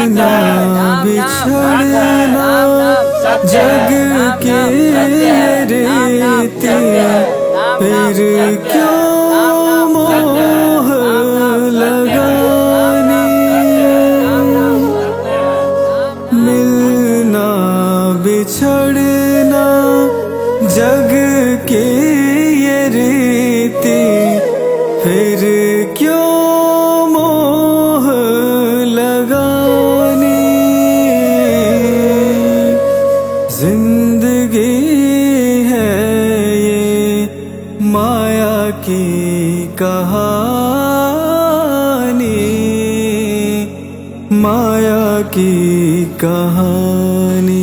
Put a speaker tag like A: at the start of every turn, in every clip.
A: मिलना बिछड़ना जग के रीति, फिर क्यों मोह लगानी। मिलना बिछड़ना जग के ये रीति, फिर क्यों मोह लगानी। जिंदगी है ये माया की कहानी, माया की कहानी।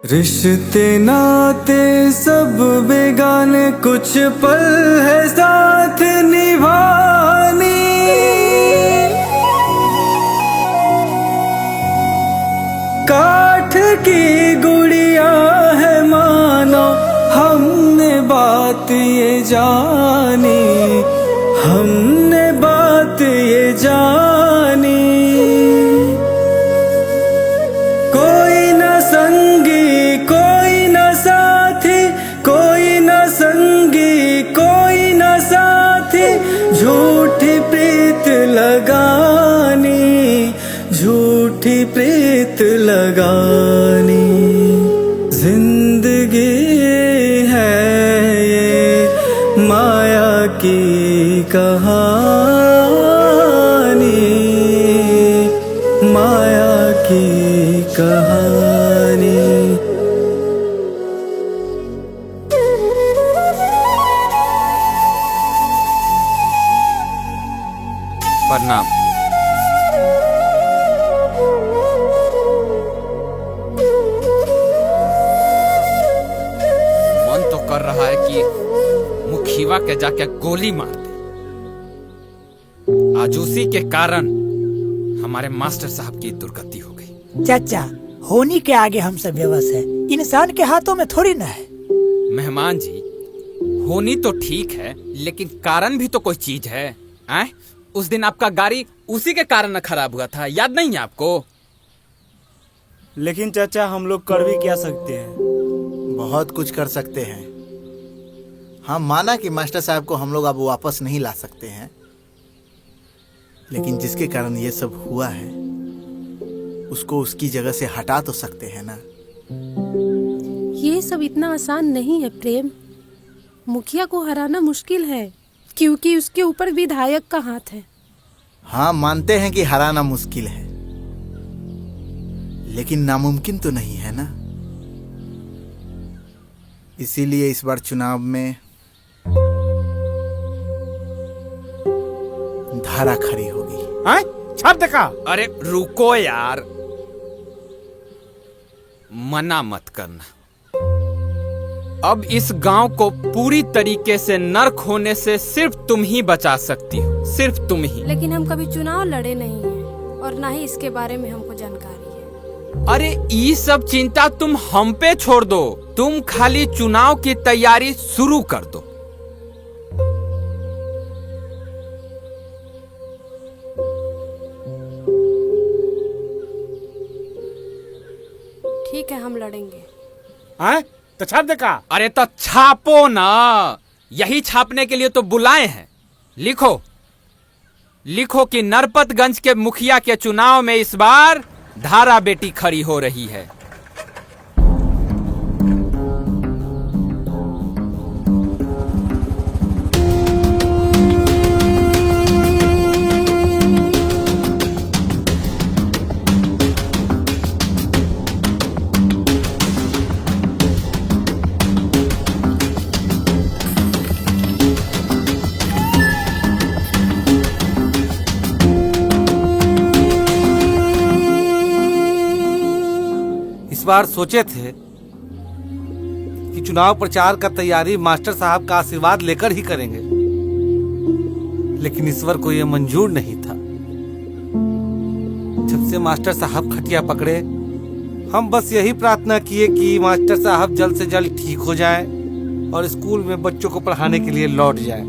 A: रिश्ते नाते सब बेगाने, कुछ पल है साथ निभानी। काठ की गुड़िया है मानो, हमने बात ये जानी, हमने बात ये जानी। कोई न संगी कोई न साथी, कोई न संगी कोई न साथी, झूठी प्रीत लगानी, झूठी प्रीत लगानी। जिंदगी है ये माया की कहानी, माया की कहानी।
B: प्रणाम। मन तो कर रहा है कि मुखिया के जाके गोली मार दे। आज उसी के कारण हमारे मास्टर साहब की दुर्गति हो गई।
C: चाचा, होनी के आगे हम सब बेबस है, इंसान के हाथों में थोड़ी ना है।
B: मेहमान जी, होनी तो ठीक है, लेकिन कारण भी तो कोई चीज है। उस दिन आपका गाड़ी उसी के कारण खराब हुआ था, याद नहीं है आपको?
D: लेकिन चाचा, हम लोग कर भी क्या सकते हैं?
E: बहुत कुछ कर सकते हैं। हम माना कि मास्टर साहब को हम लोग अब वापस नहीं ला सकते हैं, लेकिन जिसके कारण ये सब हुआ है उसको उसकी जगह से हटा तो सकते हैं ना।
F: ये सब इतना आसान नहीं है प्रेम। मुखिया को हराना मुश्किल है, क्योंकि उसके ऊपर विधायक का हाथ है।
E: हाँ, मानते हैं कि हराना मुश्किल है, लेकिन नामुमकिन तो नहीं है ना। इसीलिए इस बार चुनाव में धारा खड़ी होगी।
D: छाप देखा?
B: अरे रुको यार, मना मत करना। अब इस गांव को पूरी तरीके से नर्क होने से सिर्फ तुम ही बचा सकती हो, सिर्फ तुम ही।
F: लेकिन हम कभी चुनाव लड़े नहीं हैं, और ना ही इसके बारे में हमको जानकारी है।
B: अरे ये सब चिंता तुम हम पे छोड़ दो, तुम खाली चुनाव की तैयारी शुरू कर दो।
F: ठीक है, हम लड़ेंगे।
D: तो छाप देखा?
B: अरे तो छापो ना, यही छापने के लिए तो बुलाए हैं। लिखो लिखो कि नरपतगंज के मुखिया के चुनाव में इस बार धारा बेटी खड़ी हो रही है।
G: बार सोचे थे कि चुनाव प्रचार का तैयारी मास्टर साहब का आशीर्वाद लेकर ही करेंगे, लेकिन ईश्वर को यह मंजूर नहीं था। जब से मास्टर साहब खटिया पकड़े, हम बस यही प्रार्थना किए कि मास्टर साहब जल्द से जल्द ठीक हो जाएं और स्कूल में बच्चों को पढ़ाने के लिए लौट जाएं।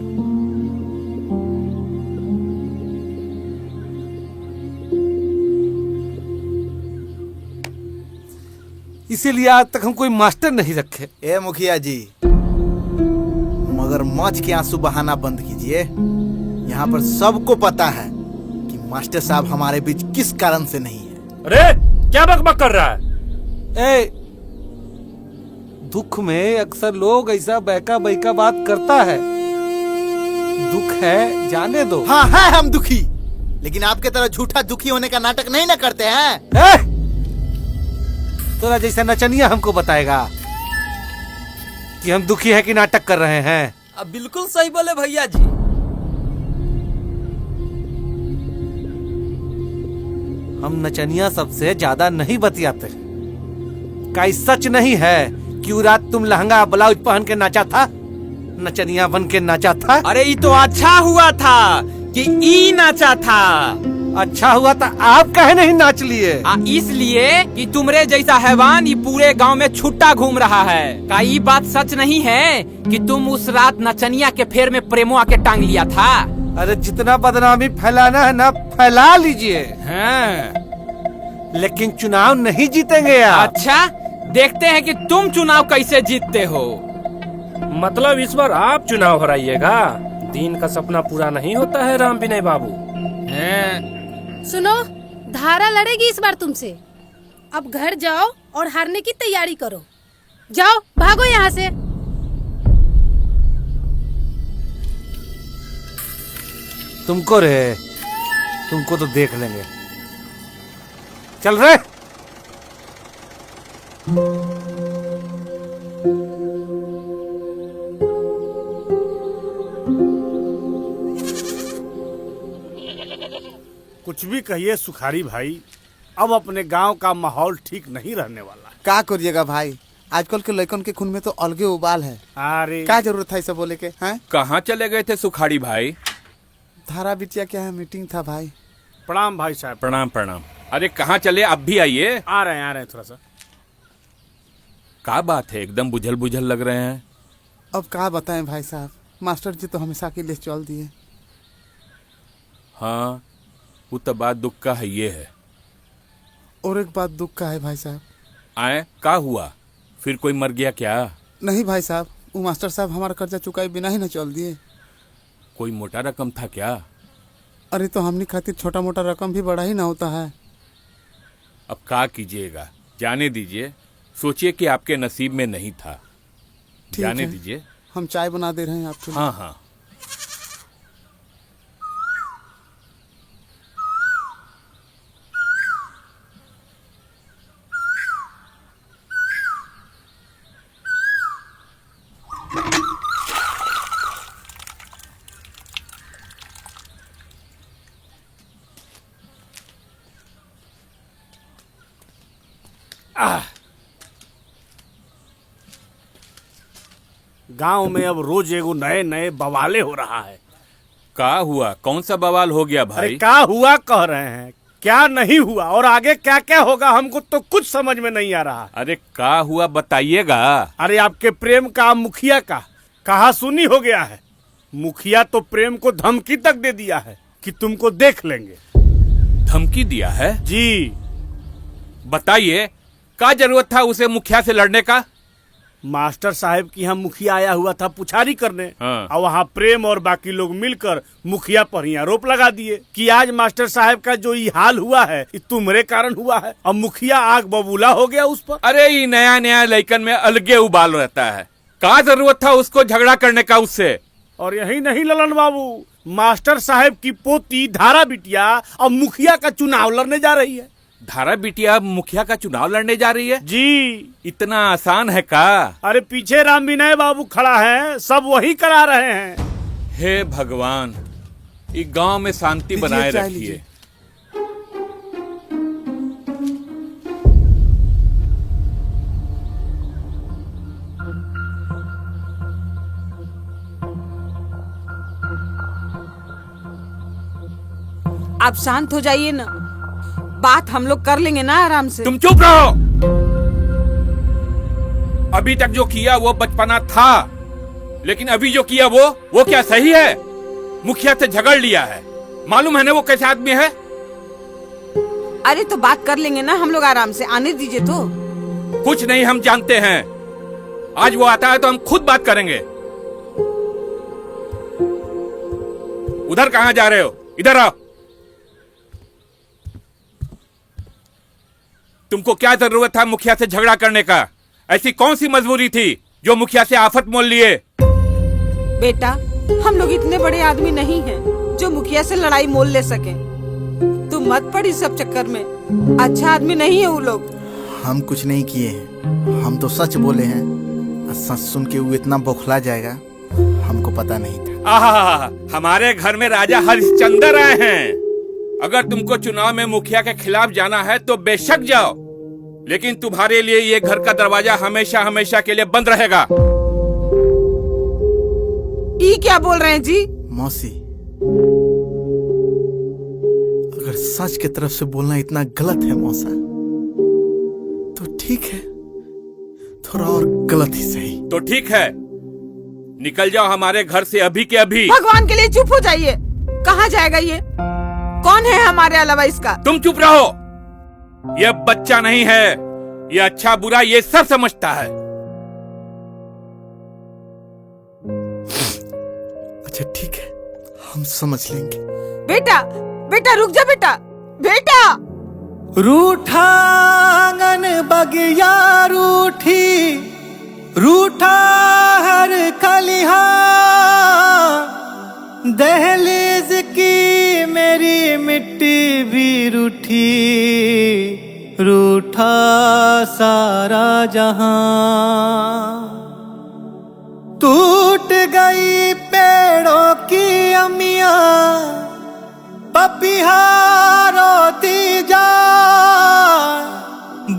G: इसीलिए आज तक हम कोई मास्टर नहीं रखे।
E: ए मुखिया जी, मगर मौज के आंसू बहाना बंद कीजिए। यहाँ पर सबको पता है कि मास्टर साहब हमारे बीच किस कारण से नहीं है।
D: अरे क्या बकबक कर रहा है?
G: ए, दुख में अक्सर लोग ऐसा बहका बहका बात करता है। दुख है, जाने दो।
E: हाँ है हम दुखी, लेकिन आपके तरह झूठा दुखी होने का नाटक नहीं न करते हैं।
G: तोरा जैसा नचनिया हमको बताएगा कि हम दुखी है कि नाटक कर रहे हैं।
A: अब बिल्कुल सही बोले भैया जी।
G: हम नचनिया सबसे ज्यादा नहीं बतियाते। का सच नहीं है कि वो रात तुम लहंगा ब्लाउज पहन के नाचा था, नचनिया बन के नाचा था?
B: अरे ये तो अच्छा हुआ था कि ई नाचा था।
G: अच्छा हुआ था आप कहे नहीं नाच लिए?
B: इसलिए कि तुमरे जैसा हैवान ये पूरे गांव में छुट्टा घूम रहा है। का ये बात सच नहीं है कि तुम उस रात नचनिया के फेर में प्रेमो आके टांग लिया था?
G: अरे जितना बदनामी फैलाना है ना फैला लीजिए।
B: हाँ।
G: लेकिन चुनाव नहीं जीतेंगे आप।
B: अच्छा, देखते हैं कि तुम चुनाव कैसे जीतते हो।
H: मतलब इस बार आप चुनाव हराइएगा? दिन का सपना पूरा नहीं होता है राम विनय बाबू।
F: सुनो, धारा लड़ेगी इस बार तुमसे। अब घर जाओ और हारने की तैयारी करो। जाओ, भागो यहाँ से।
G: तुमको रे, तुमको तो देख लेंगे। चल रहे।
D: कुछ भी कहिए सुखारी भाई, अब अपने गांव का माहौल ठीक नहीं रहने वाला।
E: क्या करिएगा भाई, आजकल के लड़कन के खून में तो अलगे उबाल है।
D: अरे
E: क्या जरूरत था इसे बोले के? हैं?
B: कहाँ चले गए थे सुखाड़ी भाई?
E: धारा बिटिया क्या है, मीटिंग था भाई।
D: प्रणाम भाई साहब।
B: प्रणाम प्रणाम। अरे कहाँ चले? अब भी आइए।
D: आ रहे हैं थोड़ा सा।
B: क्या बात है, एकदम बुझल बुझल लग रहे हैं।
E: अब क्या बताएं भाई साहब, मास्टर जी तो हमेशा के लिए चल दिए।
B: हाँ, वो तो बात दुख का है ये है।
E: और एक बात दुख का है भाई साहब।
B: आए, क्या हुआ? फिर कोई मर गया क्या?
E: नहीं भाई साहब, वो मास्टर साहब हमारा कर्जा चुकाए बिना ही न चल दिए।
B: कोई मोटा रकम था क्या?
E: अरे तो हमने खातिर छोटा मोटा रकम भी बड़ा ही ना होता है।
B: अब क्या कीजिएगा, जाने दीजिए। सोचिए कि आपके नसीब में नहीं था।
E: ठीक
B: जाने
E: है,
B: दीजिए।
E: हम चाय बना दे रहे हैं आपके लिए।
B: हाँ हाँ।
D: गांव में अब रोज एगो नए नए बवाले हो रहा है।
B: क्या हुआ? कौन सा बवाल हो गया
D: अरे
B: भाई?
D: क्या हुआ कह रहे हैं, क्या नहीं हुआ और आगे क्या क्या होगा हमको तो कुछ समझ में नहीं आ रहा।
B: अरे क्या हुआ बताइएगा।
D: अरे आपके प्रेम का मुखिया का कहा सुनी हो गया है। मुखिया तो प्रेम को धमकी तक दे दिया है कि तुमको देख लेंगे।
B: धमकी दिया है?
D: जी।
B: बताइए, क्या जरूरत था उसे मुखिया से लड़ने का?
D: मास्टर साहब की यहाँ मुखिया आया हुआ था पुछारी करने।
B: हाँ।
D: और वहाँ प्रेम और बाकी लोग मिलकर मुखिया पर ही आरोप लगा दिए कि आज मास्टर साहब का जो ये हाल हुआ है ये तुम्हारे कारण हुआ है। अब मुखिया आग बबूला हो गया उस पर।
B: अरे ये नया नया लइकन में अलगे उबाल रहता है। क्या जरूरत था उसको झगड़ा करने का उससे?
D: और यही नहीं ललन बाबू, मास्टर साहब की पोती धारा बिटिया अब मुखिया का चुनाव लड़ने जा रही है।
B: धारा बिटिया मुखिया का चुनाव लड़ने जा रही है?
D: जी।
B: इतना आसान है का?
D: अरे पीछे राम विनय बाबू खड़ा है, सब वही करा रहे हैं।
B: हे भगवान, इस गांव में शांति बनाए
E: चाय
B: रखिए।
E: लीजिए।
I: आप शांत हो जाइए ना, बात हम लोग कर लेंगे ना आराम से।
B: तुम चुप रहो। अभी तक जो किया वो बचपना था, लेकिन अभी जो किया वो क्या सही है? मुखिया से झगड़ लिया है, मालूम है ना वो कैसे आदमी है?
I: अरे तो बात कर लेंगे ना हम लोग आराम से, आने दीजिए तो।
B: कुछ नहीं हम जानते हैं, आज वो आता है तो हम खुद बात करेंगे। उधर कहाँ जा रहे हो? इधर आओ। तुमको क्या जरूरत था मुखिया से झगड़ा करने का? ऐसी कौन सी मजबूरी थी जो मुखिया से आफत मोल लिए?
I: बेटा, हम लोग इतने बड़े आदमी नहीं हैं जो मुखिया से लड़ाई मोल ले सके। तुम मत पड़ इस सब चक्कर में, अच्छा आदमी नहीं है वो लोग।
E: हम कुछ नहीं किए हैं, हम तो सच बोले हैं। सच सुन के वो इतना बौखला जाएगा हमको पता नहीं था।
B: आहा, हमारे घर में राजा हरिश्चंद्र आए हैं। अगर तुमको चुनाव में मुखिया के खिलाफ जाना है तो बेशक जाओ, लेकिन तुम्हारे लिए ये घर का दरवाजा हमेशा हमेशा के लिए बंद रहेगा।
I: ये क्या बोल रहे हैं जी?
E: मौसी, अगर सच की तरफ से बोलना इतना गलत है मौसा, तो ठीक है, थोड़ा और गलत ही सही।
B: तो ठीक है, निकल जाओ हमारे घर से अभी के अभी।
I: भगवान के लिए चुप हो जाइए। कहाँ जाएगा ये? कौन है हमारे अलावा इसका?
B: तुम चुप रहो। ये बच्चा नहीं है, ये अच्छा बुरा ये सब समझता है।
E: अच्छा ठीक है, हम समझ लेंगे।
I: बेटा, बेटा रुक जा बेटा, बेटा।
G: रूठा आंगन बगिया रूठी, रूठा हर खलिहा, दहलीज की मेरी मिट्टी भी रूठी, रूठा सारा जहां। टूट गई पेड़ों की अमियां, पपिहा रोती जा,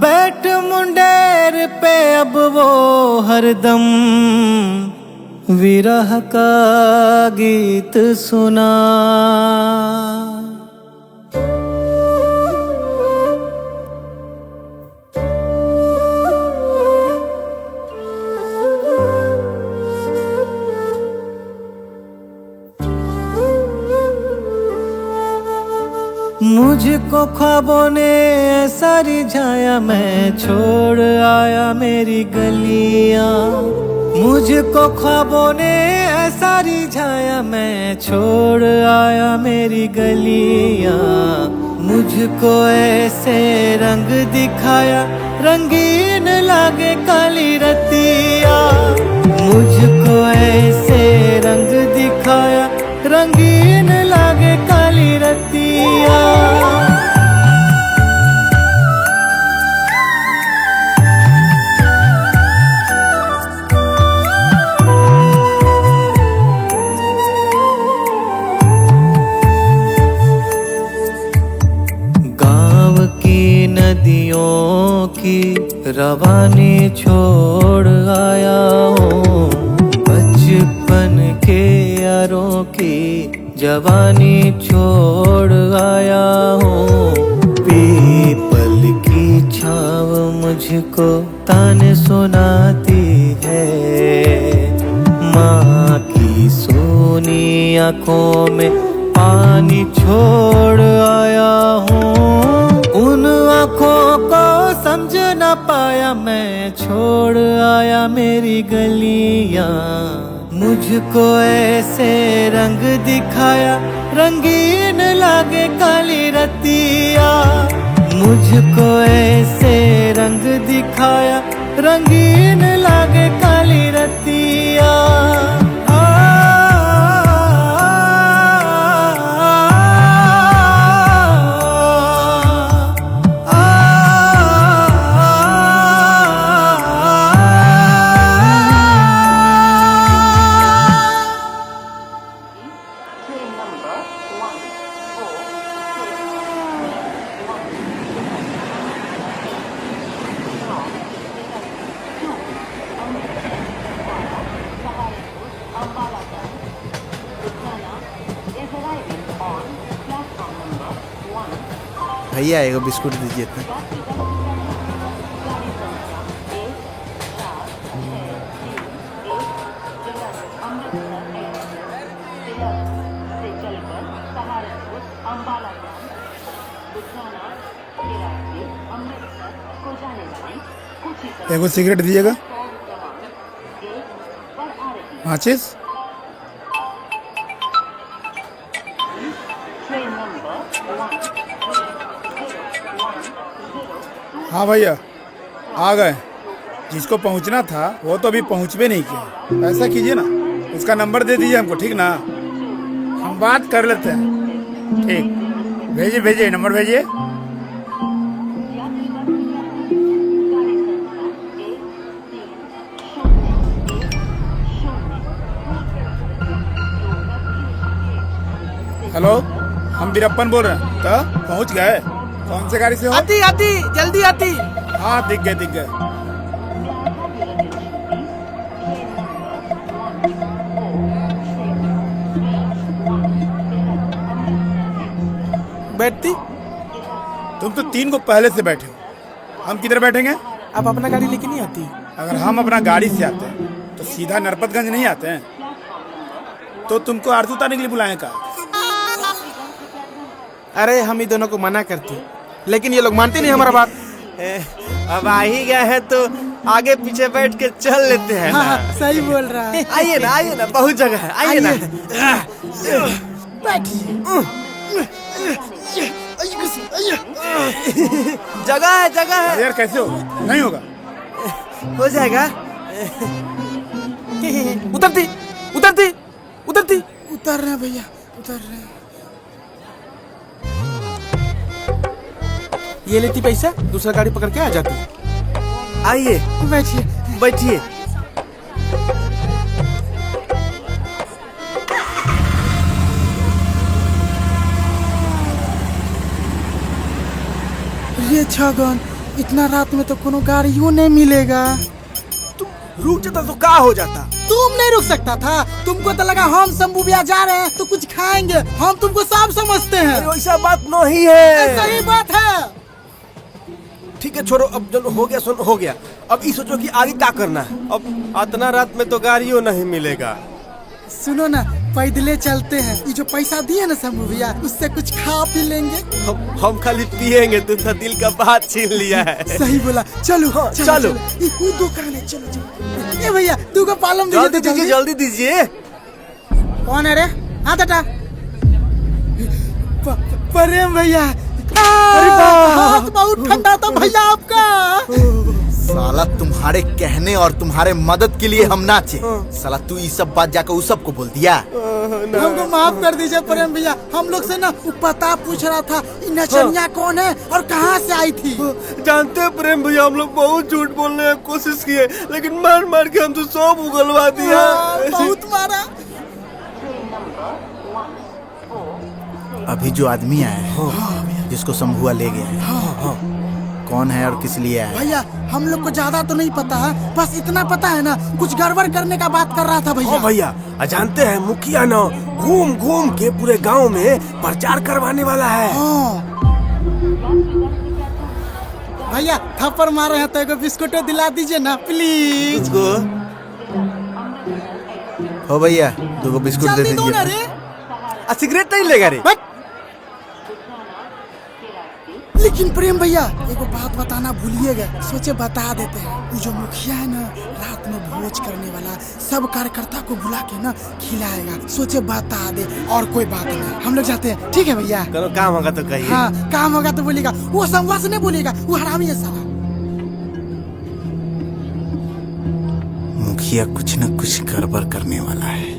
G: बैठ मुंडेर पे अब वो हरदम विरह का गीत सुना। मुझको ख्वाबों ने ऐसा रिझाया, मैं छोड़ आया मेरी गलियां। मुझको ख्वाबों ने ऐसा रिझाया, मैं छोड़ आया मेरी गलियां। मुझको ऐसे रंग दिखाया, रंगीन लागे काली रतिया। मुझको ऐसे रंग दिखाया, रंगीन लागे काली रतिया। गांव की नदियों की रवानी छोड़ आया हूँ, बचपन के यारों की जवानी छोड़ आया हूँ। पीपल की छाँव मुझको ताने सुनाती है, माँ की सोनी आँखों में पानी छोड़ आया हूँ। उन आँखों को समझ न पाया, मैं छोड़ आया मेरी गलियाँ। मुझको ऐसे रंग दिखाया, रंगीन लागे काली रतिया। मुझको ऐसे रंग दिखाया, रंगीन लागे काली रतिया।
E: भैया एगो बिस्कुट दीजिए तो।
J: एगो सिगरेट दीजिएगा। माचिस। हाँ भैया आ गए। जिसको पहुंचना था वो तो अभी पहुंच भी नहीं किया। ऐसा कीजिए ना, उसका नंबर दे दीजिए हमको, ठीक ना? हम बात कर लेते हैं। ठीक, भेजिए भेजिए, नंबर भेजिए। हेलो, हम बीरप्पन बोल रहे हैं। तो पहुंच गए? कौन से गाड़ी से हो?
E: आती आती जल्दी आती।
J: हाँ दिख गए दिख गए।
E: बैठती।
J: तुम तो 3 को पहले से बैठे हो, हम किधर बैठेंगे?
E: अब अपना गाड़ी लेके नहीं आती।
J: अगर हम अपना गाड़ी से आते हैं तो सीधा नरपतगंज नहीं आते हैं, तो तुमको आरती उतारने के लिए बुलाए का?
E: अरे हम ही दोनों को मना करती, लेकिन ये लोग मानते नहीं हमारा बात।
G: अब आ ही गए हैं तो आगे पीछे बैठ के चल लेते हैं ना।
C: हाँ, सही बोल रहा है।
G: आइए ना बहुत जगह है, आइए ना। जगह है जगह है।
J: अरे यार कैसे हो? नहीं होगा।
G: हो जाएगा।
E: उतरती उतरती उतरती।
C: उतर रहे हैं भैया, उतर रहे हैं।
E: ये लेती पैसा, दूसरा गाड़ी पकड़ के आ जाती।
G: आइए
C: बैठिए
G: बैठिए।
C: ये छगन, इतना रात में तो कोनो गाड़ियों नहीं मिलेगा।
G: रुक जाता तो क्या हो जाता?
C: तुम नहीं रुक सकता था? तुमको तो लगा हम शंभू बिया जा रहे हैं तो कुछ खाएंगे। हम तुमको सब समझते हैं।
G: वैसा बात नहीं है।
C: सही बात है।
G: ठीक है छोड़ो, अब चलो हो गया, सुन हो गया। अब ये सोचो कि आगे क्या करना है। अब इतना रात में तो गाड़ियों नहीं मिलेगा।
C: सुनो ना, पैदले चलते हैं। ये जो पैसा दिए ना शंभू भैया, उससे कुछ खा पी लेंगे।
G: हम खाली पिएंगे, तुमने दिल का बात छीन लिया है।
C: सही बोला। चलो
G: हाँ,
C: चलो,
G: चलो।
C: ये वो दुकान है, चलो चलो। ए भैया तू को पालम दीजिए तो जल्दी।
G: जल्दी दीजिए।
C: कौन है रे? हाँ टाटा। प्रेम भैया। अरे हाथ बहुत ठंडा था भैया आपका।
E: साला तुम्हारे कहने और तुम्हारे मदद के लिए हम नाचे। साला तू ये सब बात जाकर उस सबको बोल दिया।
C: हमको माफ कर दीजिए प्रेम भैया। हम लोग से ना वो पता पूछ रहा था, नचनिया कौन है और कहाँ से आई थी।
G: जानते हैं प्रेम भैया, हम लोग बहुत झूठ बोलने की कोशिश किए, लेकिन मार मार के हम तो सब उगलवा दिया।
C: बहुत मारा।
E: अभी जो आदमी आया है, जिसको शंभुआ ले गया है, कौन है और किस लिए आया है?
C: भैया हम लोग को ज्यादा तो नहीं पता है, बस इतना पता है ना, कुछ गड़बड़ करने का बात कर रहा था भैया।
G: भैया जानते हैं, मुखिया ना घूम घूम के पूरे गांव में प्रचार करवाने वाला है।
C: भैया थप्पड़ मारे हैं तो एक बिस्कुट दिला दीजिए ना प्लीज।
E: हो भैया 2 बिस्कुट दे
C: जल्दी दो ना
E: दीजिए।
C: रे।
G: सिगरेट नहीं लेगा रे।
C: लेकिन प्रेम भैया एगो बात बताना भूलिएगा, सोचे बता देते हैं। वो जो मुखिया है ना, रात में भोज करने वाला, सब कार्यकर्ता को बुला के ना खिलाएगा। सोचे बता दे, और कोई बात नहीं। हम लोग जाते हैं, ठीक है भैया?
G: करो काम होगा तो कहिए।
C: हाँ काम होगा तो बोलेगा। वो संवाद से नहीं बोलेगा, वो हरामी है साला।
E: मुखिया कुछ न कुछ गड़बड़ करने वाला है।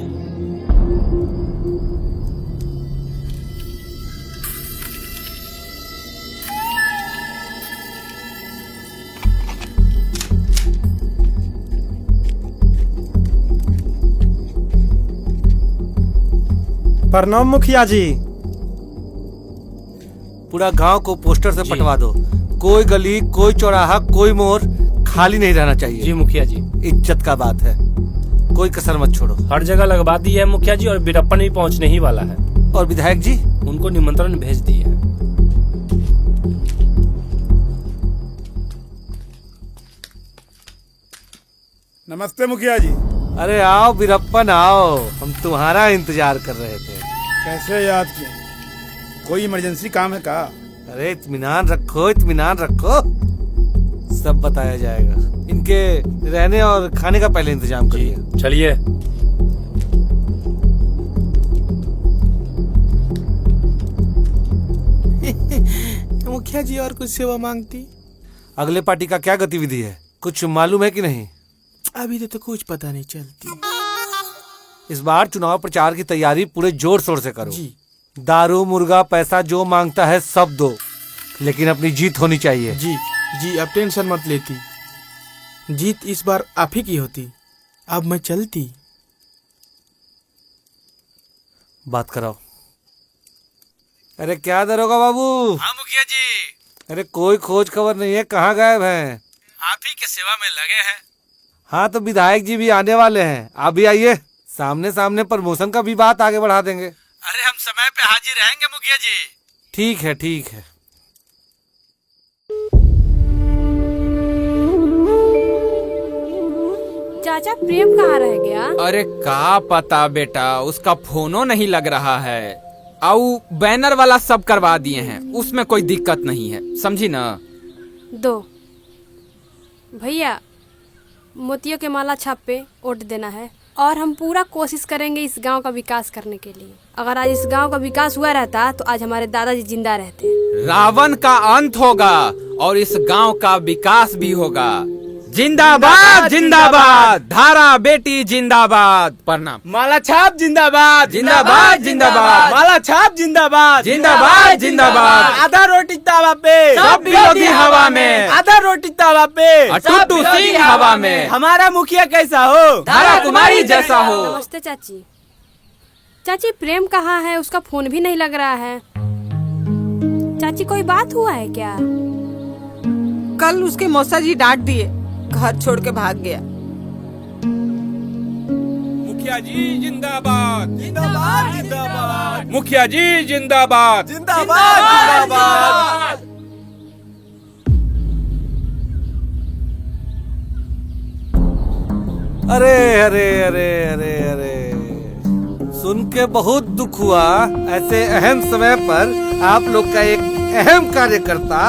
G: प्रणाम मुखिया जी। पूरा गांव को पोस्टर से पटवा दो। कोई गली, कोई चौराहा, कोई मोड़ खाली नहीं रहना चाहिए।
H: जी मुखिया जी।
G: इज्जत का बात है, कोई कसर मत छोड़ो।
H: हर जगह लगवा दी है मुखिया जी, और बीरप्पन भी पहुंचने ही वाला है।
G: और विधायक जी?
H: उनको निमंत्रण भेज दिए है।
J: नमस्ते मुखिया जी।
G: अरे आओ वीरप्पन आओ, हम तुम्हारा इंतजार कर रहे थे।
J: कैसे याद किया? कोई इमरजेंसी काम है का?
G: अरे इत्मीनान रखो, इत्मीनान रखो, सब बताया जाएगा। इनके रहने और खाने का पहले इंतजाम करिए।
H: चलिए।
A: मुखिया जी और कुछ सेवा मांगती?
G: अगले पार्टी का क्या गतिविधि है, कुछ मालूम है कि नहीं?
A: अभी तो कुछ पता नहीं चलती।
G: इस बार चुनाव प्रचार की तैयारी पूरे जोर शोर से करो
A: जी।
G: दारू मुर्गा पैसा जो मांगता है सब दो, लेकिन अपनी जीत होनी चाहिए।
A: जी जी, अब टेंशन मत लेती, जीत इस बार आप ही की होती। अब मैं चलती।
G: बात कराओ। अरे क्या दरोगा बाबू?
B: हाँ मुखिया जी।
G: अरे कोई खोज खबर नहीं है, कहाँ गायब हैं?
B: आप ही के सेवा में लगे हैं।
G: हाँ तो विधायक जी भी आने वाले हैं, आप भी आइए, सामने सामने प्रमोशन का भी बात आगे बढ़ा देंगे।
B: अरे हम समय पे हाजिर रहेंगे मुखिया जी।
G: ठीक है ठीक है।
F: चाचा प्रेम कहाँ रह गया?
B: अरे का पता बेटा, उसका फोनो नहीं लग रहा है। और बैनर वाला सब करवा दिए हैं, उसमें कोई दिक्कत नहीं है, समझी ना?
F: दो भैया, मोतियों के माला छाप पे वोट देना है और हम पूरा कोशिश करेंगे इस गांव का विकास करने के लिए। अगर आज इस गांव का विकास हुआ रहता तो आज हमारे दादाजी जिंदा रहते।
B: रावण का अंत होगा और इस गांव का विकास भी होगा। जिंदाबाद जिंदाबाद, धारा बेटी जिंदाबाद। प्रणाम।
A: माला छाप जिंदाबाद,
B: जिंदाबाद जिंदाबाद,
A: माला छाप जिंदाबाद,
B: जिंदाबाद जिंदाबाद।
A: आधा रोटी तावा पे,
B: सब विरोधी हवा में,
A: आधा रोटी तावा पे,
B: और टुट्टू सिंह हवा में।
A: हमारा मुखिया कैसा हो?
B: धारा कुमारी जैसा हो।
F: नमस्ते चाची। चाची प्रेम कहाँ है? उसका फोन भी नहीं लग रहा है। चाची कोई बात हुआ है क्या?
I: कल उसके मौसा जी डांट दिए, घर छोड़ के भाग गया।
B: मुखिया जी जिंदाबाद,
A: जिंदाबाद जिंदाबाद,
B: मुखिया जी जिंदाबाद,
A: जिंदाबाद जिंदाबाद।
G: अरे अरे अरे अरे अरे, सुन के बहुत दुख हुआ। ऐसे अहम समय पर आप लोग का एक अहम कार्यकर्ता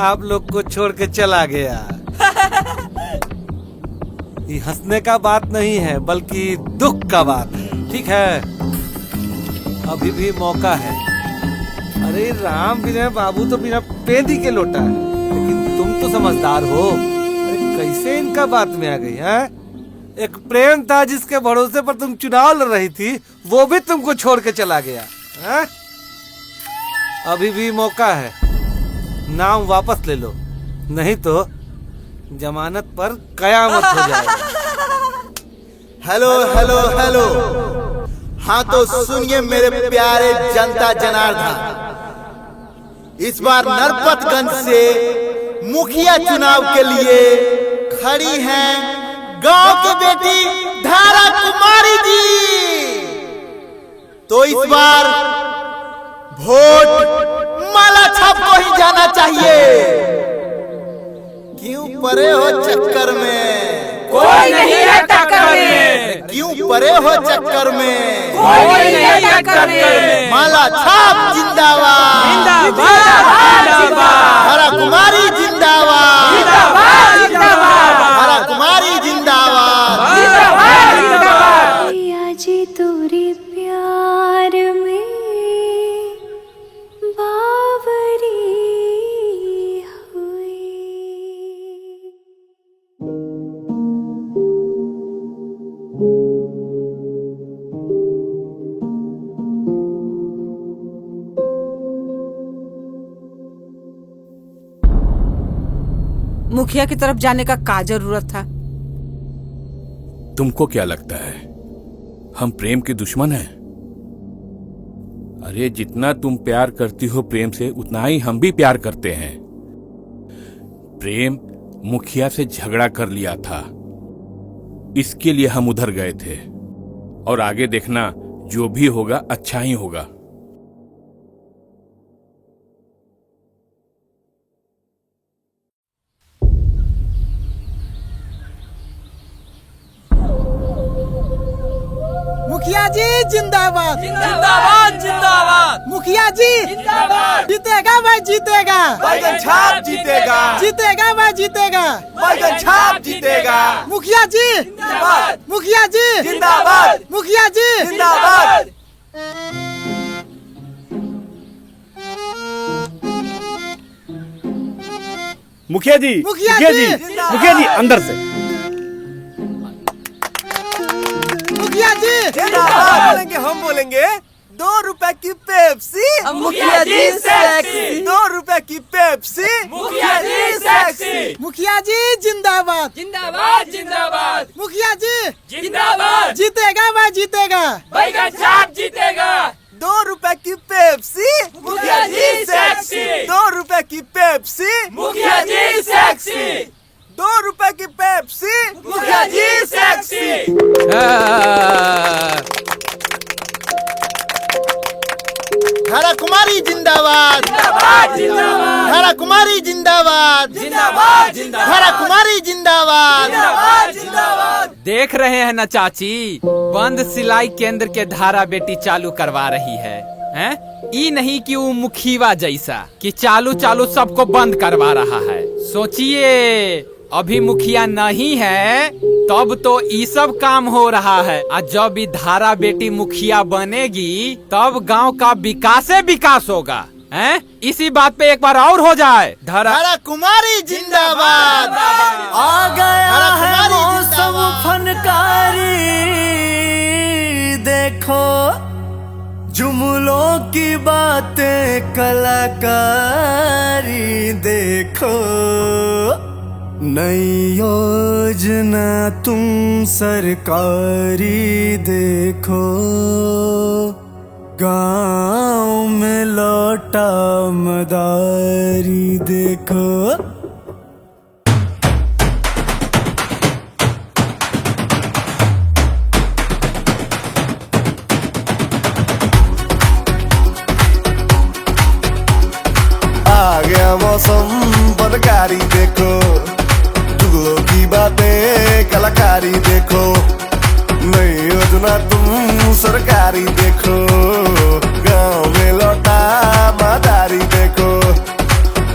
G: आप लोग को छोड़ के चला गया। ये हंसने का बात नहीं है, बल्कि दुख का बात है। ठीक है, अभी भी मौका है। अरे राम विनय बाबू तो बिना पेंदी के लोटा है, लेकिन तुम तो समझदार हो। अरे कैसे इनका बात में आ गई है? एक प्रेम था जिसके भरोसे पर तुम चुनाव लड़ रही थी, वो भी तुमको छोड़ के चला गया है? अभी भी मौका है, नाम वापस ले लो, नहीं तो जमानत पर कयामत हो जाएगा।
E: हेलो हेलो हेलो, हाँ तो सुनिए मेरे प्यारे जनता जनार्दन, इस बार नरपतगंज से मुखिया चुनाव के लिए खड़ी हैं गांव की बेटी धारा कुमारी जी। तो इस बार वोट माला छाप को ही जाना चाहिए। क्यों परे हो चक्कर में?
B: कोई नहीं है टक्कर में।
E: क्यों परे हो चक्कर में?
B: कोई नहीं है टक्कर में।
E: माला छाप जिंदाबाद,
B: जिंदाबाद जिंदाबाद,
E: धारा कुमारी जिंदाबाद,
B: जिंदाबाद जिंदाबाद,
E: धारा कुमारी जिंदाबाद,
B: जिंदाबाद जिंदाबाद।
K: भैया जी तोरे प्यार में बावरी हुई।
I: मुखिया की तरफ जाने का क्या जरूरत था?
D: तुमको क्या लगता है हम प्रेम के दुश्मन हैं? अरे जितना तुम प्यार करती हो प्रेम से, उतना ही हम भी प्यार करते हैं। प्रेम मुखिया से झगड़ा कर लिया था, इसके लिए हम उधर गए थे। और आगे देखना, जो भी होगा अच्छा ही होगा।
C: जिंदाबाद
B: जिंदाबाद जिंदाबाद।
C: मुखिया जी जिंदाबाद। जीतेगा भाई जीतेगा।
E: बैगन छाप जीतेगा।
C: जीतेगा भाई जीतेगा।
E: बैगन छाप जीतेगा।
C: मुखिया जी
E: जिंदाबाद।
C: मुखिया जी
E: जिंदाबाद।
C: मुखिया जी
E: जिंदाबाद।
D: मुखिया जी
C: मुखिया
D: मुखिया
C: जी।
D: जी मुखिया जी अंदर से।
C: मुखिया जी
E: बोलेंगे हम बोलेंगे 2 रुपए की पेप्सी।
B: मुखिया जी सेक्सी।
E: 2 रुपए की पेप्सी।
B: मुखिया जी सेक्सी।
C: मुखिया जी जिंदाबाद।
B: जिंदाबाद जिंदाबाद।
C: मुखिया जी
B: जिंदाबाद।
C: जीतेगा भाई जीतेगा।
B: बैगन छाप जीतेगा।
E: 2 रुपए की पेप्सी।
B: मुखिया जी सेक्सी।
E: 2 रुपए की पेप्सी।
B: मुखिया जी सेक्सी।
E: 2 रुपए की पेप्सी।
B: मुखिया जी सेक्सी।
E: धारा कुमारी जिंदाबाद।
B: जिंदाबाद जिंदाबाद।
E: धारा कुमारी जिंदाबाद।
B: जिंदाबाद जिंदाबाद।
E: धारा कुमारी जिंदाबाद।
B: जिंदाबाद जिंदाबाद। देख रहे हैं ना चाची, बंद सिलाई केंद्र के धारा बेटी चालू करवा रही है, हैं? ई नहीं कि वो मुखीवा जैसा कि चालू चालू सबको बंद करवा रहा है। सोचिए, अभी मुखिया नहीं है तब तो ये सब काम हो रहा है, और जब ये धारा बेटी मुखिया बनेगी तब गांव का विकास विकास होगा, हैं? इसी बात पे एक बार और हो जाए।
E: धारा कुमारी जिंदाबाद।
L: आ गया है मौसम फनकारी, देखो जुमलों की बातें कलाकारी, देखो नई योजना तुम सरकारी, देखो गांव में लौटा मदारी, देखो आ गया मौसम फनकारी, देखो जुगलों की बातें कलाकारी, देखो नई योजना तुम सरकारी, देखो गांव में लौटा मदारी, देखो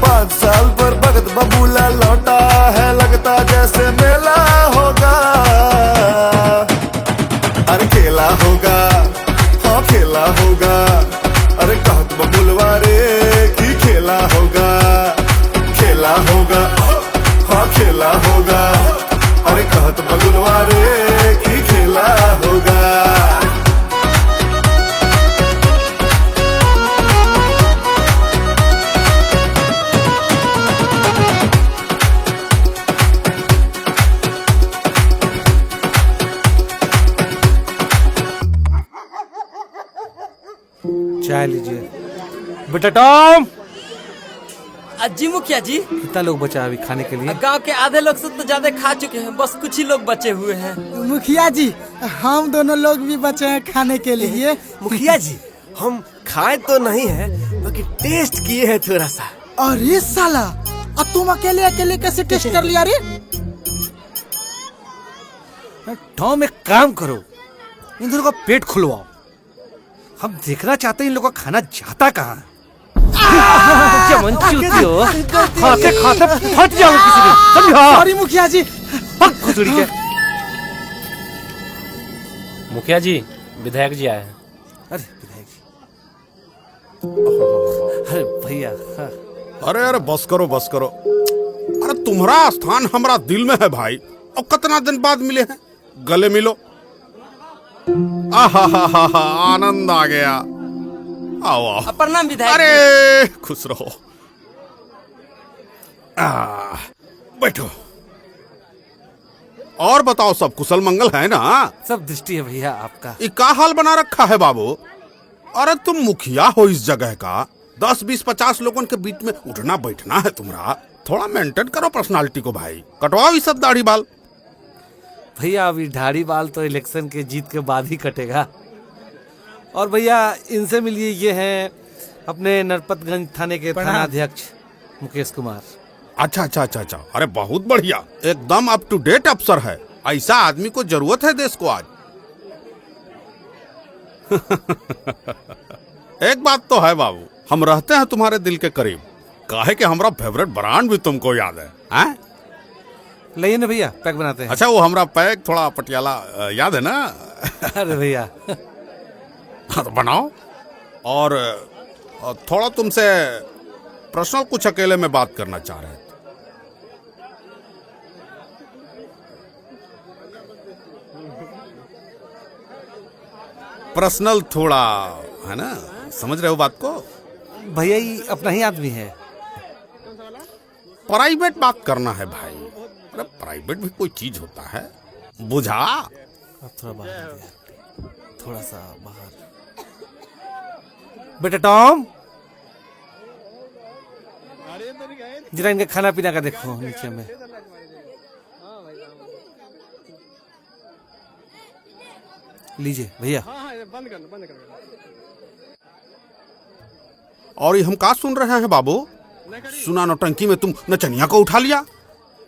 L: 5 साल पर भगत बबूला लौटा है, लगता जैसे मेला होगा, अरे खेला होगा, हाँ खेला होगा, अरे कहत बबुलवा रे की खेला होगा, खेला होगा, हाँ खेला होगा, अरे कहत बबुलवा रे की खेला होगा।
G: चाय लीजिए। बेटा टॉम,
L: जी मुखिया जी,
G: कितना लोग बचा अभी खाने के लिए?
L: गांव के आधे लोग से तो ज्यादा खा चुके हैं, बस कुछ ही लोग बचे हुए हैं।
C: मुखिया जी हम दोनों लोग भी बचे हैं खाने के लिए।
L: मुखिया जी हम खाए तो नहीं है, बाकी टेस्ट किए हैं थोड़ा सा।
C: अरे साला, अब तुम अकेले अकेले कैसे टेस्ट कर लिया रे?
G: टॉम एक काम करो, इन दोनों का पेट खुलवाओ, हम देखना चाहते हैं इन लोगों का खाना जाता कहाँ है। खाते खाते फट जाओ किसी दिन, समझा?
C: सॉरी मुखिया जी।
G: खुसड़ी के।
H: मुखिया जी, विधायक जी आए हैं।
G: अरे विधायक जी, अरे भैया। हाँ।
M: अरे अरे बस करो बस करो। अरे तुम्हारा स्थान हमारा दिल में है भाई, और कितना दिन बाद मिले हैं, गले मिलो। आहा हा हा हा, आनंद आ गया। आओ आओ।
L: प्रणाम विधायक।
M: अरे खुश रहो। बैठो। और बताओ, सब कुशल मंगल है ना?
G: सब दृष्टि है भैया आपका।
M: ये का हाल बना रखा है बाबू? अरे तुम मुखिया हो इस जगह का, 10, 20, 50 लोगों के बीच में उठना बैठना है तुम्हारा, थोड़ा मेंटेन करो पर्सनालिटी को भाई। कटवाओ ये सब दाढ़ी बाल।
G: भैया अभी दाढ़ी बाल तो इलेक्शन के जीत के बाद ही कटेगा। और भैया इनसे मिलिए, ये हैं अपने नरपतगंज थाने के थानाध्यक्ष मुकेश कुमार।
M: अच्छा अच्छा अच्छा अच्छा, अरे बहुत बढ़िया, एकदम अप टू डेट अफसर है। ऐसा आदमी को जरूरत है देश को आज। एक बात तो है बाबू, हम रहते हैं तुम्हारे दिल के करीब, काहे कि हमारा फेवरेट ब्रांड भी तुमको याद है, हैं?
G: लाइए ना भैया, पैक बनाते हैं।
M: अच्छा, वो हमारा पैक थोड़ा पटियाला याद है ना?
G: अरे भैया
M: हाँ तो बनाओ। और थोड़ा तुमसे पर्सनल कुछ अकेले में बात करना चाह रहे थे। पर्सनल थोड़ा, है ना? समझ रहे हो बात को?
G: भैया ये अपना ही आदमी है।
M: प्राइवेट बात करना है भाई। अरे प्राइवेट भी कोई चीज होता है, बुझा?
G: अब थोड़ा बाहर, थोड़ा सा बाहर। बेटा टॉम, जरा इनका खाना पीना का देखो नीचे में। लीजिए भैया।
M: और ये हम का सुन रहे हैं बाबू? सुना नौटंकी में तुम नचनिया को उठा लिया।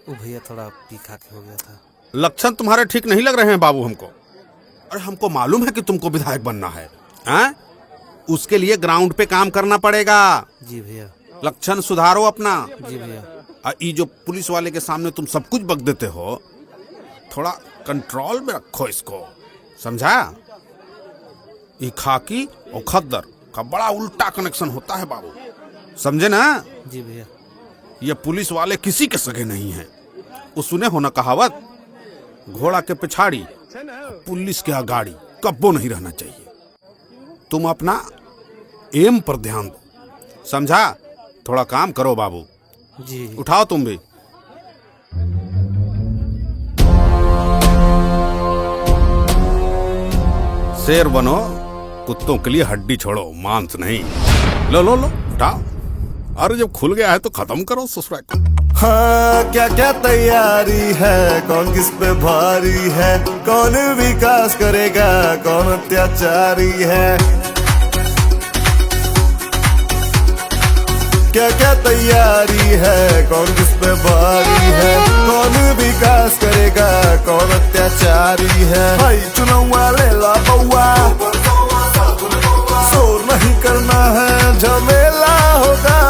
G: वो भैया थोड़ा पी खा के हो गया था।
M: लक्षण तुम्हारे ठीक नहीं लग रहे हैं बाबू हमको। अरे हमको मालूम है कि तुमको विधायक बनना है, हैं? उसके लिए ग्राउंड पे काम करना पड़ेगा।
G: जी भैया।
M: लक्षण सुधारो अपना।
G: जी भैया।
M: ये जो पुलिस वाले के सामने तुम सब कुछ बक देते हो, थोड़ा कंट्रोल में रखो इसको, समझा? ये खाकी और खद्दर का बड़ा उल्टा कनेक्शन होता है बाबू, समझे ना?
G: जी भैया।
M: ये पुलिस वाले किसी के सगे नहीं हैं। वो सुने हो ना कहावत, घोड़ा के पिछाड़ी पुलिस के आगाड़ी कब्बो नहीं रहना चाहिए। तुम अपना एम पर ध्यान दो, समझा? थोड़ा काम करो बाबू।
G: जी।
M: उठाओ तुम भी। शेर बनो, कुत्तों के लिए हड्डी छोड़ो, मांस नहीं। लो लो लो उठाओ। अरे जब खुल गया है तो खत्म करो ससुरा को।
L: हाँ, क्या क्या तैयारी है, कौन किस पे भारी है, कौन विकास करेगा, कौन अत्याचारी है। क्या क्या तैयारी है, कौन किस पे भारी है, कौन विकास करेगा, कौन अत्याचारी है। भाई चुनाव ले ला बउआ, शोर नहीं करना है, झमेला होगा।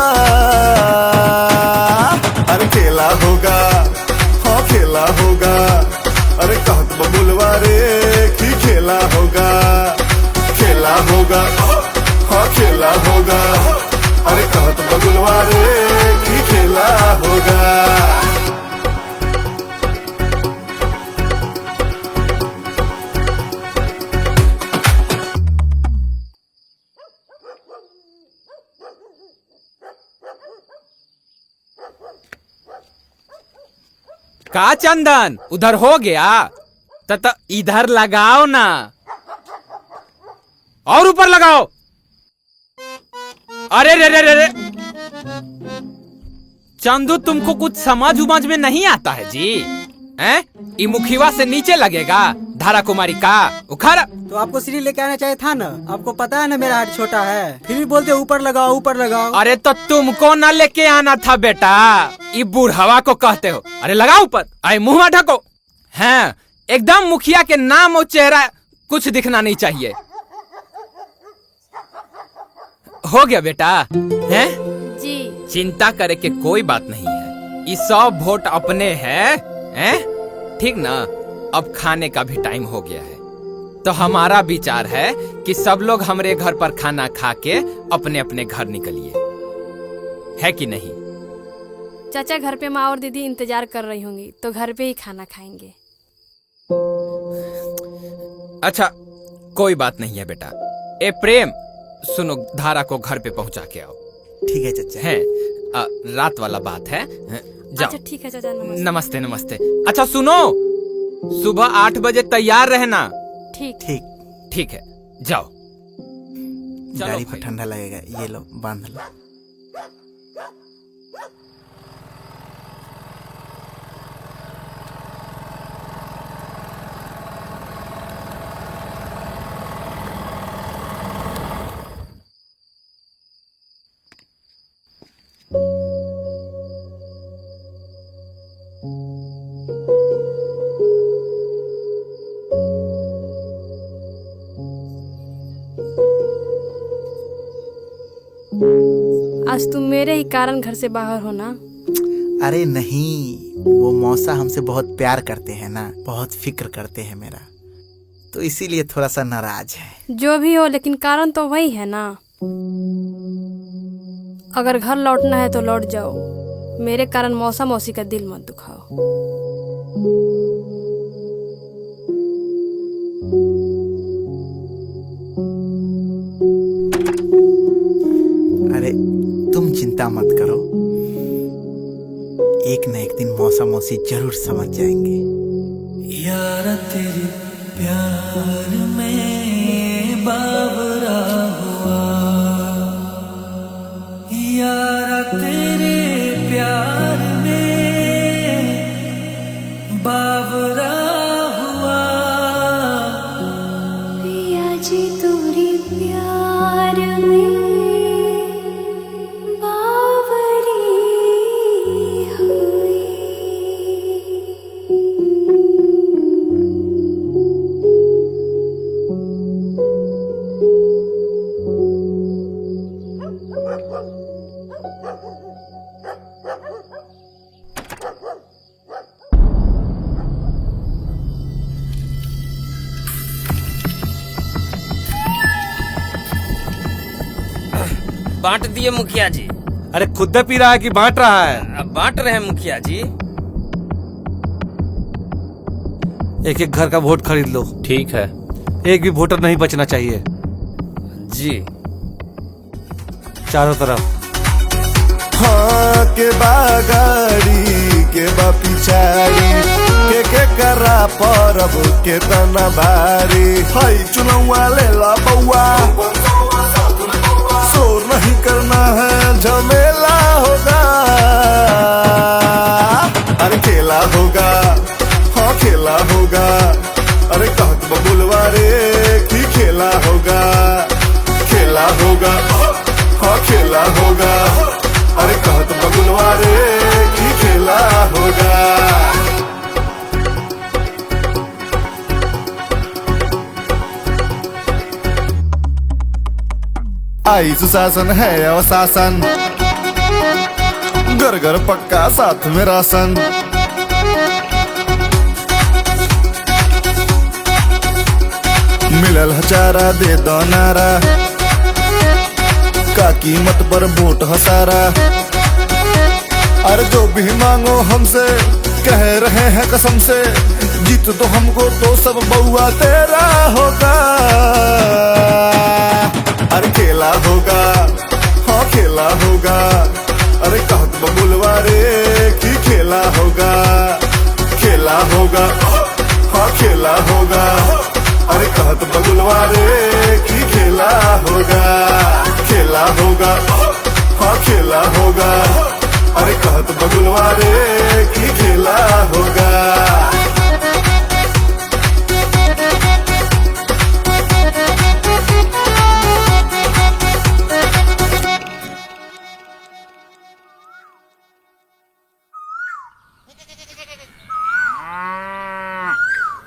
L: अरे खेला होगा, हाँ खेला होगा। अरे कहत बबुलवा रे की खेला होगा, खेला होगा, हाँ खेला होगा। अरे कहत बबुलवा रे की खेला होगा।
B: का चंदन उधर हो गया तो इधर लगाओ ना, और ऊपर लगाओ। अरे रे रे रे रे, चंदू तुमको कुछ समझ उमझ में नहीं आता है जी? हैं? ये मुखिया से नीचे लगेगा, धारा कुमारी का उखाड़।
N: तो आपको सीढ़ी लेके आना चाहिए था ना, आपको पता है ना मेरा हाथ छोटा है, फिर भी बोलते ऊपर लगाओ ऊपर लगाओ।
B: अरे तो तुमको ना लेके आना था बेटा, ये बूढ़वा को कहते हो। अरे लगाओ ऊपर, आए मुंह में ढको। हैं, एकदम मुखिया के नाम और चेहरा कुछ दिखना नहीं चाहिए। हो गया बेटा, हैं? जी। चिंता करे के कोई बात नहीं है, ये सब वोट अपने हैं, ठीक ना? अब खाने का भी टाइम हो गया है, तो हमारा विचार है कि सब लोग हमारे घर पर खाना खा के अपने अपने घर निकलिए, है कि नहीं?
F: चाचा घर पे माँ और दीदी इंतजार कर रही होंगी, तो घर पे ही खाना खाएंगे।
B: अच्छा कोई बात नहीं है बेटा। ए प्रेम, सुनो, धारा को घर पे पहुंचा के आओ।
N: ठीक है चाचा।
B: है रात वाला बात है, जाओ।
F: अच्छा ठीक है चाचा, नमस्ते।
B: नमस्ते नमस्ते। अच्छा सुनो, सुबह 8 बजे तैयार रहना।
F: ठीक
N: ठीक
B: ठीक है, जाओ।
E: गाड़ी पर ठंडा लगेगा, ये लो बांध लो।
F: आज तुम मेरे ही कारण घर से बाहर हो ना।
E: अरे नहीं, वो मौसा हमसे बहुत प्यार करते हैं ना, बहुत फिक्र करते हैं मेरा, तो इसीलिए थोड़ा सा नाराज है।
F: जो भी हो, लेकिन कारण तो वही है ना। अगर घर लौटना है तो लौट जाओ, मेरे कारण मौसा मौसी का दिल मत दुखाओ।
E: अरे तुम चिंता मत करो, एक न एक दिन मौसा मौसी जरूर समझ जाएंगे।
O: यारा तेरे प्यार में बावरा हुआ, यारा तेरे प्यार में बावरा हुआ,
K: पिया जी तोरे प्यार में बावरी हुई।
B: बांट दिए मुखिया जी।
G: अरे खुद पी रहा है कि बांट रहा है?
B: अब बांट रहे हैं मुखिया जी।
G: एक एक घर का वोट खरीद लो।
H: ठीक है।
G: एक भी वोटर नहीं बचना चाहिए
B: जी।
G: चारों तरफ।
L: हाँ के बागाड़ी के बा पिछाड़ी के करा परब के तना बारी, हाई चुनौआ ले ला बउआ, शोर नहीं करना है झमेला होगा। अरे खेला होगा, हाँ खेला होगा, अरे कहत बबुलवा रे की खेला होगा, खेला होगा, हाँ खेला होगा, अरे कहत बबुलवा रे की खेला होगा। आई सुशासन है अवशासन, घर घर पक्का साथ में राशन, मिलल हचारा दे दो नारा, का कीमत पर वोट हसारा। अरे जो भी मांगो हमसे, कह रहे हैं कसम से, जीत तो हमको तो सब बउआ तेरा होगा। अरे खेला होगा, हाँ खेला होगा, अरे कहत बबुलवा रे की खेला होगा, खेला होगा, हाँ खेला होगा, अरे कहत बबुलवा रे की खेला होगा, खेला होगा, हाँ खेला होगा, अरे कहत बबुलवा रे की खेला होगा।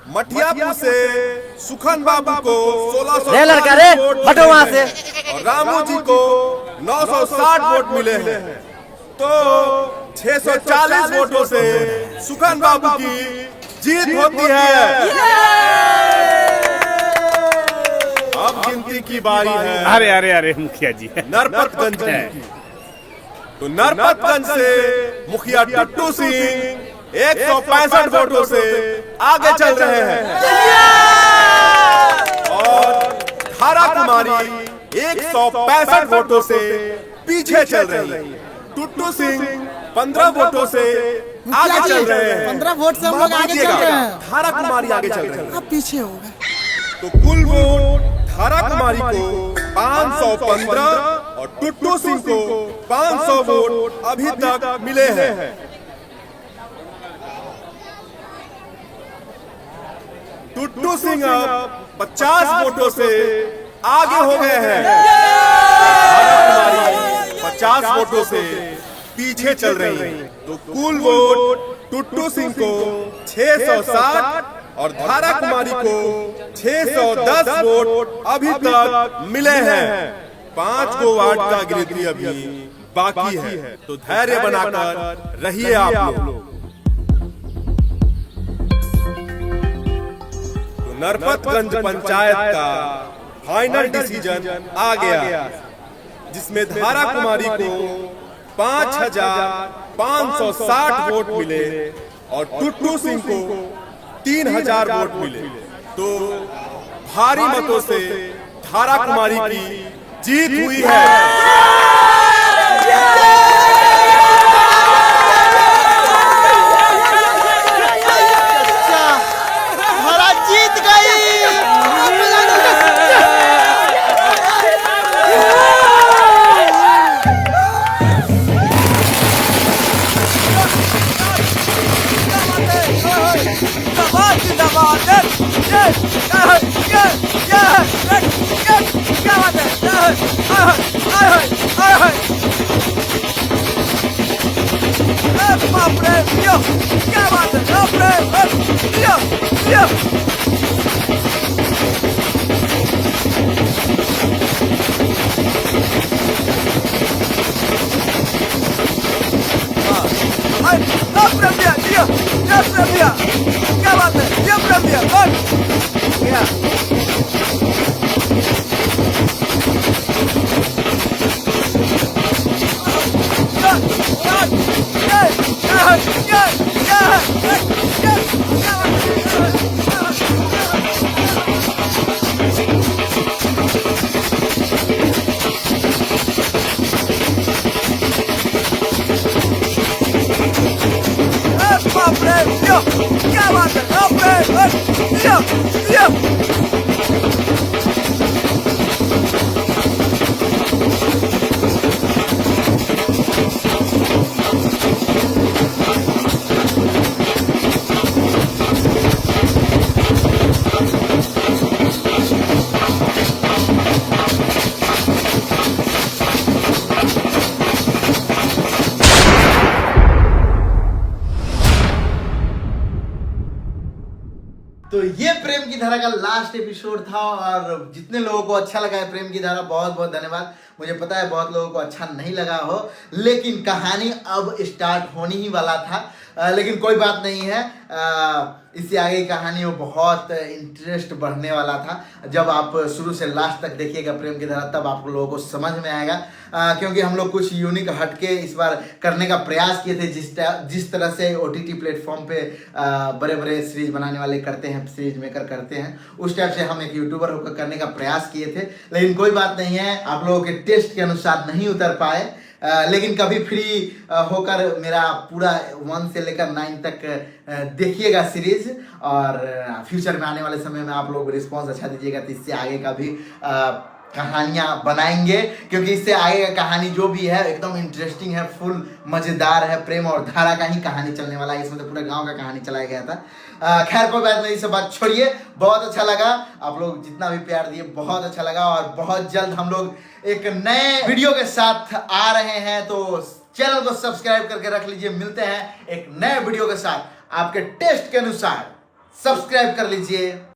M: मठियापुर से सुखन बाबू को 1600
N: रे लड़का रे, हटो वहाँ से।
M: और रामू जी को 960 वोट मिले हैं, तो 640 वोटों से सुखन बाबू की जीत होती है। अब गिनती की बारी है।
D: अरे अरे अरे मुखिया जी,
M: नरपतगंज है, तो नरपतगंज से मुखिया टट्टू सिंह 165 वोटों से आगे चल रहे हैं, और धारा कुमारी 165 वोटों से पीछे चल रही है। टुट्टू सिंह 15 वोटों से आगे चल रहे हैं।
C: 15 वोट से हम लोग आगे चल रहे हैं।
M: धारा कुमारी आगे चल रहे हैं।
C: अब पीछे हो गए।
M: तो कुल वोट धारा कुमारी को 515 और टुट्टू सिंह को 500 वोट अभी तक मिले हैं। टुट्टू सिंह अब 50 वोटों से आगे हो गए हैं। धारा कुमारी 50 वोटों से पीछे चल रही है। तो कुल वोट टुट्टू सिंह को 660 और धारा कुमारी को 610 वोट अभी तक मिले हैं। 5 को वार्ड का गिनती अभी
P: बाकी है, तो धैर्य बनाकर रहिए आप लोग। तो नरपतगंज पंचायत का फाइनल डिसीजन आ गया, जिसमें धारा कुमारी को 5,560 वोट मिले और टुट्टू सिंह को 3,000 वोट मिले। तो भारी मतों से धारा कुमारी की जीत हुई है।
E: जीत गई। तो ये प्रेम की धारा का लास्ट एपिसोड था, और जितने लोगों को अच्छा लगा है प्रेम की धारा, बहुत बहुत धन्यवाद। मुझे पता है बहुत लोगों को अच्छा नहीं लगा हो, लेकिन कहानी अब स्टार्ट होने ही वाला था। लेकिन कोई बात नहीं है, इससे आगे की कहानी वो बहुत इंटरेस्ट बढ़ने वाला था। जब आप शुरू से लास्ट तक देखिएगा प्रेम की धारा, तब आप लोगों को समझ में आएगा। क्योंकि हम लोग कुछ यूनिक हटके इस बार करने का प्रयास किए थे, जिस तरह से OTT प्लेटफॉर्म पे बड़े बड़े सीरीज बनाने वाले करते हैं, सीरीज मेकर करते हैं, उस टाइप से हम एक यूट्यूबर होकर करने का प्रयास किए थे। लेकिन कोई बात नहीं है, आप लोगों के टेस्ट के अनुसार नहीं उतर पाए। लेकिन कभी फ्री होकर मेरा पूरा 1 से लेकर 9 तक देखिएगा सीरीज, और फ्यूचर में आने वाले समय में आप लोग रिस्पांस अच्छा दीजिएगा, तो इससे आगे का भी कहानियां बनाएंगे। क्योंकि इससे आगे का कहानी जो भी है एकदम इंटरेस्टिंग है, फुल मजेदार है। प्रेम और धारा का ही कहानी चलने वाला है, इसमें तो पूरे गांव का कहानी चलाया गया था। खैर कोई बात नहीं, सब बात छोड़िए। बहुत अच्छा लगा, आप लोग जितना भी प्यार दिए बहुत अच्छा लगा, और बहुत जल्द हम लोग एक नए वीडियो के साथ आ रहे हैं। तो चैनल को सब्सक्राइब करके रख लीजिए। मिलते हैं एक नए वीडियो के साथ, आपके टेस्ट के अनुसार। सब्सक्राइब कर लीजिए।